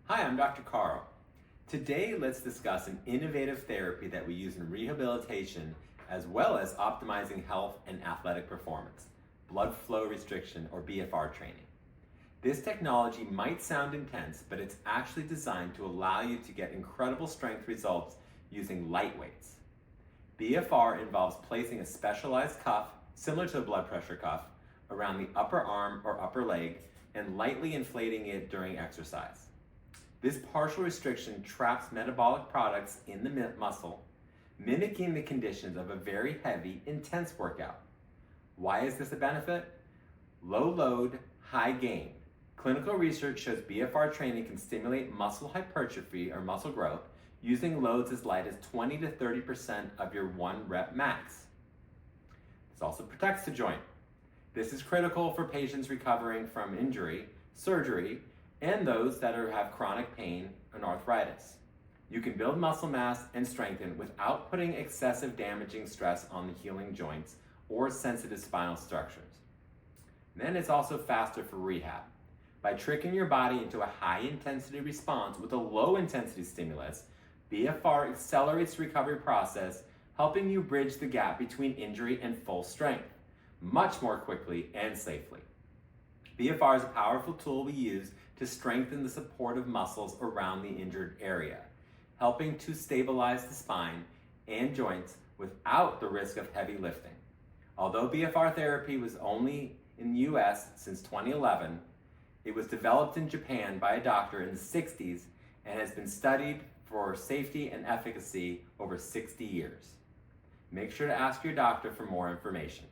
Hi, I'm Dr. Carl. Today, let's discuss an innovative therapy that we use in rehabilitation as well as optimizing health and athletic performance, blood flow restriction or BFR training. This technology might sound intense, but it's actually designed to allow you to get incredible strength results using light weights. BFR involves placing a specialized cuff, similar to a blood pressure cuff, around the upper arm or upper leg and lightly inflating it during exercise. This partial restriction traps metabolic products in the muscle, mimicking the conditions of a very heavy, intense workout. Why is this a benefit? Low load, high gain. Clinical research shows BFR training can stimulate muscle hypertrophy or muscle growth using loads as light as 20 to 30% of your 1 rep max. This also protects the joint. This is critical for patients recovering from injury, surgery, and those that have chronic pain and arthritis. You can build muscle mass and strengthen without putting excessive damaging stress on the healing joints or sensitive spinal structures. And then it's also faster for rehab. By tricking your body into a high intensity response with a low intensity stimulus, BFR accelerates the recovery process, helping you bridge the gap between injury and full strength much more quickly and safely. BFR is a powerful tool we use to strengthen the supportive muscles around the injured area, helping to stabilize the spine and joints without the risk of heavy lifting. Although BFR therapy was only in the US since 2011, it was developed in Japan by a doctor in the 60s and has been studied for safety and efficacy over 60 years. Make sure to ask your doctor for more information.